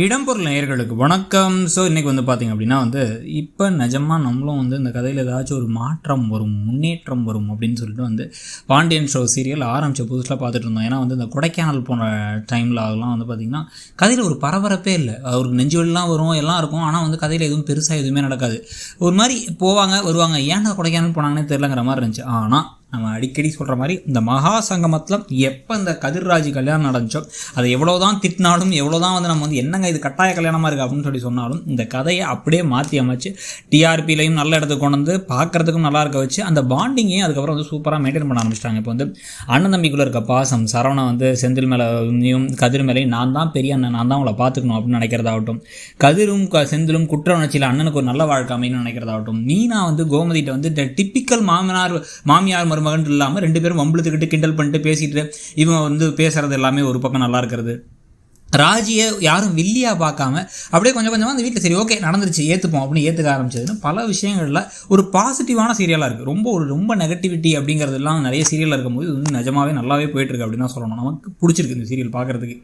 இடம்பொருள் நேயர்களுக்கு வணக்கம். ஸோ இன்றைக்கி பார்த்திங்க அப்படின்னா இப்போ நிஜமாக நம்மளும் இந்த கதையில் ஏதாச்சும் ஒரு மாற்றம் வரும், முன்னேற்றம் வரும் அப்படின்னு சொல்லிட்டு பாண்டியன் ஷோ சீரியல் ஆரம்பித்த புதுசில் பார்த்துட்டு இருந்தோம். ஏன்னா இந்த கொடைக்கானல் போன டைமில் அதெல்லாம் பார்த்திங்கன்னா கதையில் ஒரு பரபரப்பே இல்லை. அவருக்கு நெஞ்சு வலிலாம் வரும், எல்லாம் இருக்கும். ஆனால் கதையில் எதுவும் பெருசாக எதுவுமே நடக்காது. ஒரு மாதிரி போவாங்க வருவாங்க, ஏன்டா கொடைக்கானல் போனாங்கன்னே தெரிலங்கிற மாதிரி இருந்துச்சு. ஆனால் நம்ம அடிக்கடி சொல்கிற மாதிரி இந்த மகா சங்கமத்தில் எப்போ இந்த கதிர்ராஜ் கல்யாணம் நடந்துச்சோ அதை எவ்வளோ தான் திட்டினாலும், எவ்வளோ தான் நம்ம என்னங்க இது கட்டாய கல்யாணமாக இருக்குது அப்படின்னு சொல்லி சொன்னாலும் இந்த கதையை அப்படியே மாற்றி அமைச்சு டிஆர்பிலையும் நல்ல இடத்துக்கு கொண்டு பார்க்குறதுக்கும் நல்லா இருக்க வச்சு அந்த பாண்டிங்கையும் அதுக்கப்புறம் சூப்பராக மெயின்டைன் பண்ண ஆரம்பிச்சிட்டாங்க. இப்போ அண்ணன் தம்பிக்குள்ளே இருக்க பாசம், சரவணன் செந்தில் மேலேயும் கதிர் மேலேயும் நான் தான் பெரிய அண்ணன், நான் தான் அவங்கள பார்த்துக்கணும் அப்படின்னு நினைக்கிறதாகட்டும், கதிரும் செந்திலும் குற்ற உணர்ச்சியில் அண்ணனுக்கு ஒரு நல்ல வாழ்க்கை அமைன்னு நினைக்கிறதாகட்டும், மீனா கோமதிட்ட டிப்பிக்கல் மாமியார் மகன் இல்லாமல் ரெண்டு பேரும் வம்பளுத்துக்கிட்டு கிண்டல் பண்ணிட்டு பேசிட்டு இவங்க பேசுறது எல்லாமே ஒரு பக்கம் நல்லா இருக்கிறது. ராஜியை யாரும் வில்லியாக பார்க்காம அப்படியே கொஞ்சம் கொஞ்சமாக அந்த வீட்டில் சரி ஓகே நடந்துருச்சு ஏற்றுப்போம் அப்படின்னு ஏற்றுக்க ஆரம்பிச்சதுன்னு பல விஷயங்களில் ஒரு பாசிட்டிவான சீரியலாக இருக்குது. ரொம்ப நெகட்டிவிட்டி அப்படிங்கிறதுலாம் நிறைய சீரியலில் இருக்கும்போது நிஜமாவே நல்லாவே போயிட்டுருக்கு அப்படின்னு தான் சொல்லணும். நமக்கு பிடிச்சிருக்கு இந்த சீரியல் பார்க்குறதுக்கு.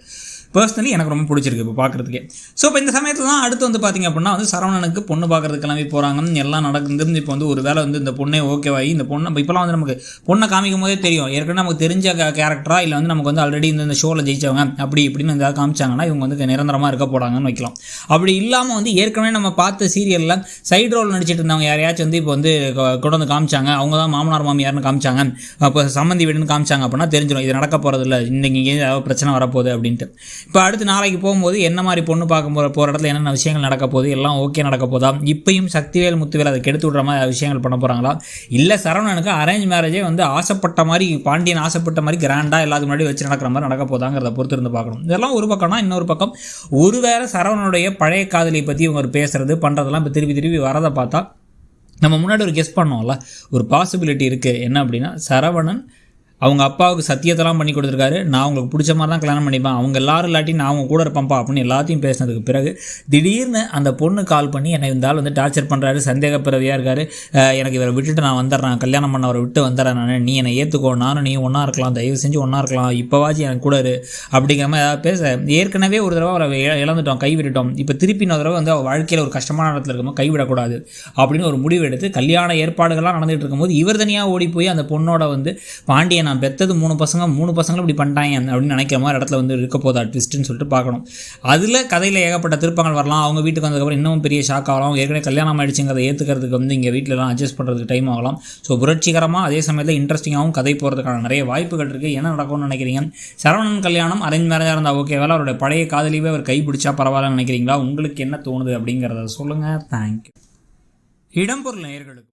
பர்சனலி எனக்கு ரொம்ப பிடிச்சிருக்கு இப்போ பார்க்குறதுக்கே. ஸோ இப்போ இந்த சமயத்தில் தான் அடுத்து பார்த்திங்க அப்படின்னா சரவணனுக்கு பொண்ணு பார்க்குறதுக்கு கிளம்பி போகிறாங்க, எல்லாம் நடக்குது. இப்போ ஒரு வேலை இந்த பொண்ணே ஓகேவாகி இந்த பொண்ணை இப்போலாம் நமக்கு பொண்ணை காமிக்கும் போதே தெரியும் ஏற்கனவே நமக்கு தெரிஞ்ச கேரக்டராக இல்லை நமக்கு ஆல்ரெடி இந்த ஷோவில் ஜெயிச்சவங்க அப்படி இப்படின்னு ஏதாவது காமிச்சாங்கன்னா இவங்க நிரந்தரமாக இருக்க போகிறாங்கன்னு வைக்கலாம். அப்படி இல்லாமல் ஏற்கனவே நம்ம பார்த்த சீரியலில் சைடு ரோல் நடிச்சிட்டு இருந்தவங்க யாரையாச்சும் இப்போ கொண்டு காமிச்சாங்க, அவங்க தான் மாமனார் மாமியார்னு காமிச்சாங்க, அப்போ சம்மந்தி வீடுன்னு காமிச்சாங்க அப்படின்னா தெரிஞ்சிடும் இது நடக்க போகிறது இல்லை, இன்றைக்கி இங்கே ஏதாவது பிரச்சனை வரப்போகுது அப்படின்ட்டு. இப்போ அடுத்து நாளைக்கு போகும்போது என்ன மாதிரி பொண்ணு பார்க்க போகிற இடத்துல என்னென்ன விஷயங்கள் நடக்க போகுது, எல்லாம் ஓகே நடக்க போதா, இப்பயும் சக்திவேல் முத்துவேல் அதை கெடுத்து விட்ற மாதிரி விஷயங்கள் பண்ண போகிறாங்களா, இல்லை சரவணனுக்கு அரேஞ்ச் மேரேஜே ஆசைப்பட்ட மாதிரி பாண்டியன் ஆசைப்பட்ட மாதிரி கிராண்டாக எல்லாத்துக்கு முன்னாடி வச்சு நடக்கிற மாதிரி நடக்க போதாங்கிறத பொறுத்து இருந்து பார்க்கணும். இதெல்லாம் ஒரு பக்கம்னா இன்னொரு பக்கம் ஒருவேளை சரவணனுடைய பழைய காதலை பற்றி இவங்க பேசுகிறது பண்ணுறதெல்லாம் இப்போ திருப்பி வரதை பார்த்தா நம்ம முன்னாடி ஒரு கெஸ் பண்ணோம்ல, ஒரு பாசிபிலிட்டி இருக்குது. என்ன அப்படின்னா சரவணன் அவங்க அப்பாவுக்கு சத்தியத்தெல்லாம் பண்ணி கொடுத்துருக்காரு, நான் அவங்களுக்கு பிடிச்ச மாதிரி தான் கல்யாணம் பண்ணிப்பேன், அவங்க எல்லாரும் இல்லாட்டி நான் அவங்க கூட இருப்பேன்ப்பா அப்படின்னு எல்லாத்தையும் பேசினதுக்கு பிறகு திடீர்னு அந்த பொண்ணு கால் பண்ணி என்னை இந்த ஆள் டார்ச்சர் பண்ணுறாரு, சந்தேக பிறவியாக இருக்காரு, எனக்கு இவரை விட்டுட்டு நான் வந்துடுறேன், கல்யாணம் பண்ண அவரை விட்டு வந்துடுறேன், நான் நீ என்னை ஏற்றுக்கோ, நானும் நீ ஒன்றா இருக்கலாம், தயவு செஞ்சு ஒன்றா இருக்கலாம், இப்போவாச்சும் எனக்கு கூட இரு அப்படிங்கிற மாதிரி ஏதாவது பேச. ஏற்கனவே ஒரு தடவை அவரை இழந்துட்டோம், கைவிட்டுட்டோம், இப்போ திருப்பி இன்னொரு தடவை அவள் வாழ்க்கையில் ஒரு கஷ்டமான இடத்துல இருக்கும்போது கைவிடக்கூடாது அப்படின்னு ஒரு முடிவு எடுத்து கல்யாண ஏற்பாடுகள்லாம் நடந்துகிட்டு இருக்கும்போது இவர் தனியாக ஓடி போய் அந்த பொண்ணோட பாண்டியன் நான் பெற்றது மூணு பசங்களும் இப்படி பண்ணிட்டாங்க அப்படின்னு நினைக்கிற மாதிரி இடத்துல இருக்க போதா ட்விஸ்ட்டுன்னு சொல்லிட்டு பார்க்கணும். அதில் கதையில் ஏகப்பட்ட திருப்பங்கள் வரலாம். அவங்க வீட்டுக்கு வந்ததுக்கப்புறம் இன்னும் பெரிய ஷாக் ஆகலாம். ஏற்கனவே கல்யாணம் ஆகிடுச்சுங்கிறத ஏற்றுக்கிறதுக்கு இங்கே வீட்டிலலாம் அட்ஜஸ்ட் பண்ணுறதுக்கு டைம் ஆகலாம். ஸோ புரட்சிகரமாக அதே சமயத்தில் இன்ட்ரெஸ்டிங்காகவும் கதை போகிறதுக்கான நிறைய வாய்ப்புகள் இருக்குது. என்ன நடக்கும்னு நினைக்கிறீங்க? சரவணன் கல்யாணம் அரேஞ்ச் மேரேஜாக இருந்தால் ஓகே வேலை, அவருடைய பழைய காதலியே அவர் கைப்பிடிச்சா பரவாயில்லன்னு நினைக்கிறீங்களா? உங்களுக்கு என்ன தோணுது அப்படிங்கிறத சொல்லுங்கள். தேங்க்யூ. இடம்பொருள் நேயர்களுக்கு